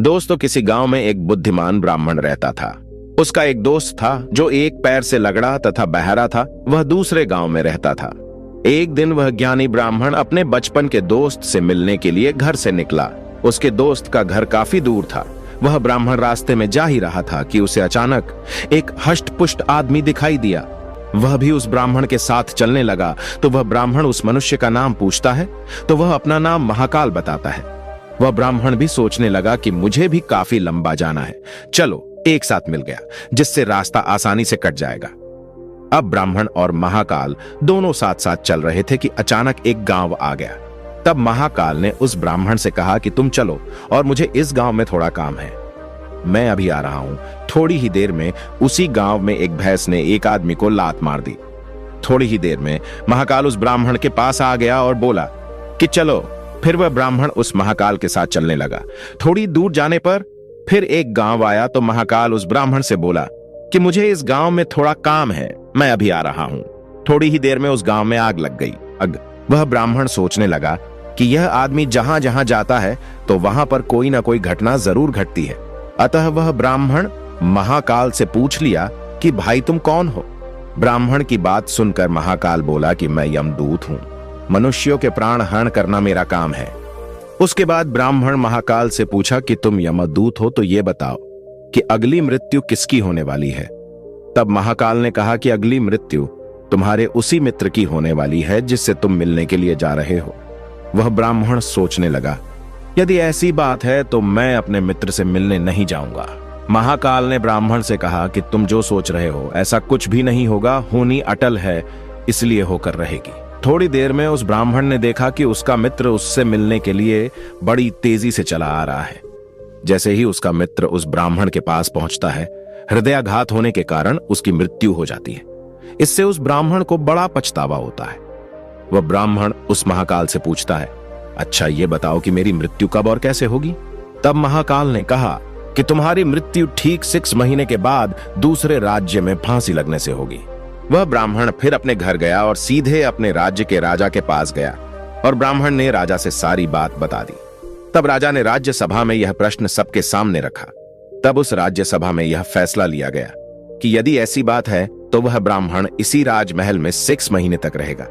दोस्तों, किसी गांव में एक बुद्धिमान ब्राह्मण रहता था। उसका एक दोस्त था जो एक पैर से लगड़ा तथा बहरा था। वह दूसरे गांव में रहता था। एक दिन वह ज्ञानी ब्राह्मण अपने बचपन के दोस्त से मिलने के लिए घर से निकला। उसके दोस्त का घर काफी दूर था। वह ब्राह्मण रास्ते में जा ही रहा था कि उसे अचानक एक हष्ट-पुष्ट आदमी दिखाई दिया। वह भी उस ब्राह्मण के साथ चलने लगा तो वह ब्राह्मण उस मनुष्य का नाम पूछता है तो वह अपना नाम महाकाल बताता है। वह ब्राह्मण भी सोचने लगा कि मुझे भी काफी लंबा जाना है, चलो एक साथ मिल गया, जिससे रास्ता आसानी से कट जाएगा। अब ब्राह्मण और महाकाल दोनों साथ साथ चल रहे थे कि अचानक एक गांव आ गया। तब महाकाल ने उस ब्राह्मण से कहा कि तुम चलो और मुझे इस गांव में थोड़ा काम है, मैं अभी आ रहा हूं। थोड़ी ही देर में उसी गांव में एक भैंस ने एक आदमी को लात मार दी। थोड़ी ही देर में महाकाल उस ब्राह्मण के पास आ गया और बोला कि चलो। फिर वह ब्राह्मण उस महाकाल के साथ चलने लगा। थोड़ी दूर जाने पर फिर एक गांव आया तो महाकाल उस ब्राह्मण से बोला कि मुझे इस गांव में थोड़ा काम है, मैं अभी आ रहा हूं। थोड़ी ही देर में उस गांव में आग लग गई। वह ब्राह्मण सोचने लगा कि यह आदमी जहां जहां जाता है तो वहां पर कोई ना कोई घटना जरूर घटती है। अतः वह ब्राह्मण महाकाल से पूछ लिया कि भाई तुम कौन हो। ब्राह्मण की बात सुनकर महाकाल बोला कि मैं यमदूत हूं, मनुष्यों के प्राण हरण करना मेरा काम है। उसके बाद ब्राह्मण महाकाल से पूछा कि तुम यमदूत हो तो ये बताओ कि अगली मृत्यु किसकी होने वाली है। तब महाकाल ने कहा कि अगली मृत्यु तुम्हारे उसी मित्र की होने वाली है जिससे तुम मिलने के लिए जा रहे हो। वह ब्राह्मण सोचने लगा, यदि ऐसी बात है तो मैं अपने मित्र से मिलने नहीं जाऊंगा। महाकाल ने ब्राह्मण से कहा कि तुम जो सोच रहे हो ऐसा कुछ भी नहीं होगा, होनी अटल है इसलिए होकर रहेगी। थोड़ी देर में उस ब्राह्मण ने देखा कि उसका मित्र उससे मिलने के लिए बड़ी तेजी से चला आ रहा है। जैसे ही उसका मित्र उस ब्राह्मण के पास पहुंचता है, हृदयाघात होने के कारण उसकी मृत्यु हो जाती है। इससे उस ब्राह्मण को बड़ा पछतावा होता है। वह ब्राह्मण उस महाकाल से पूछता है, अच्छा ये बताओ कि मेरी मृत्यु कब और कैसे होगी। तब महाकाल ने कहा कि तुम्हारी मृत्यु ठीक 6 महीने के बाद दूसरे राज्य में फांसी लगने से होगी। वह ब्राह्मण फिर अपने घर गया और सीधे अपने राज्य के राजा के पास गया और ब्राह्मण ने राजा से सारी बात बता दी। तब राजा ने राज्य सभा में यह प्रश्न सबके सामने रखा। तब उस राज्य सभा में यह फैसला लिया गया कि यदि ऐसी बात है तो वह ब्राह्मण इसी राजमहल में 6 महीने तक रहेगा।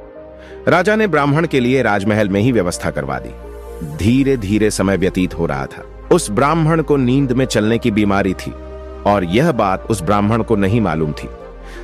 राजा ने ब्राह्मण के लिए राजमहल में ही व्यवस्था करवा दी। धीरे धीरे समय व्यतीत हो रहा था। उस ब्राह्मण को नींद में चलने की बीमारी थी और यह बात उस ब्राह्मण को नहीं मालूम थी।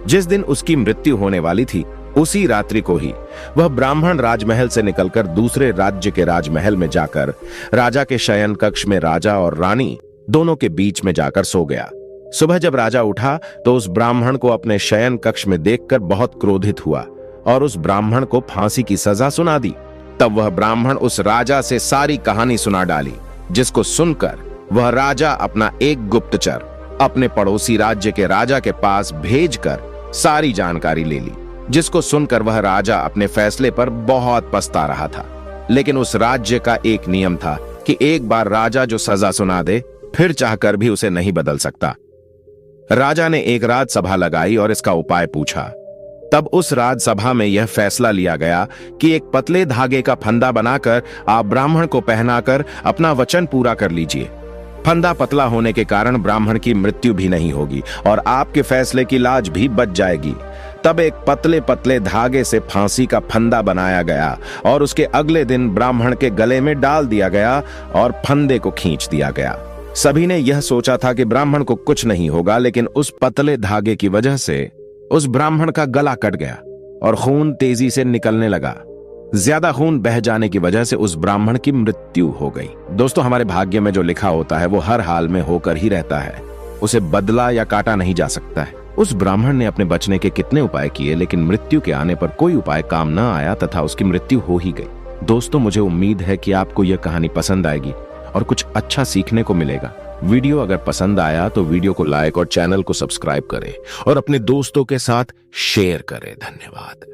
जिस दिन उसकी मृत्यु होने वाली थी उसी रात्रि को ही वह ब्राह्मण राजमहल से निकलकर दूसरे राज्य के राजमहल में जाकर राजा के शयन कक्ष में राजा और रानी दोनों के बीच में जाकर सो गया। सुबह जब राजा उठा तो उस ब्राह्मण को अपने शयन कक्ष में देखकर बहुत क्रोधित हुआ और उस ब्राह्मण को फांसी की सजा सुना दी। तब वह ब्राह्मण उस राजा से सारी कहानी सुना डाली, जिसको सुनकर वह राजा अपना एक गुप्तचर अपने पड़ोसी राज्य के राजा के पास भेजकर सारी जानकारी ले ली, जिसको सुनकर वह राजा अपने फैसले पर बहुत पछता रहा था। लेकिन उस राज्य का एक नियम था कि एक बार राजा जो सजा सुना दे फिर चाहकर भी उसे नहीं बदल सकता। राजा ने एक राजसभा लगाई और इसका उपाय पूछा। तब उस राजसभा में यह फैसला लिया गया कि एक पतले धागे का फंदा बनाकर आप ब्राह्मण को पहनाकर अपना वचन पूरा कर लीजिए। फंदा पतला होने के कारण ब्राह्मण की मृत्यु भी नहीं होगी और आपके फैसले की लाज भी बच जाएगी। तब एक पतले पतले धागे से फांसी का फंदा बनाया गया और उसके अगले दिन ब्राह्मण के गले में डाल दिया गया और फंदे को खींच दिया गया। सभी ने यह सोचा था कि ब्राह्मण को कुछ नहीं होगा, लेकिन उस पतले धागे की वजह से उस ब्राह्मण का गला कट गया और खून तेजी से निकलने लगा। ज्यादा खून बह जाने की वजह से उस ब्राह्मण की मृत्यु हो गई। दोस्तों, हमारे भाग्य में जो लिखा होता है वो हर हाल में होकर ही रहता है, उसे बदला या काटा नहीं जा सकता है। उस ब्राह्मण ने अपने बचने के कितने उपाय किए, लेकिन मृत्यु के आने पर कोई उपाय काम न आया तथा उसकी मृत्यु हो ही गई। दोस्तों, मुझे उम्मीद है कि आपको यह कहानी पसंद आएगी और कुछ अच्छा सीखने को मिलेगा। वीडियो अगर पसंद आया तो वीडियो को लाइक और चैनल को सब्सक्राइब करें और अपने दोस्तों के साथ शेयर करें। धन्यवाद।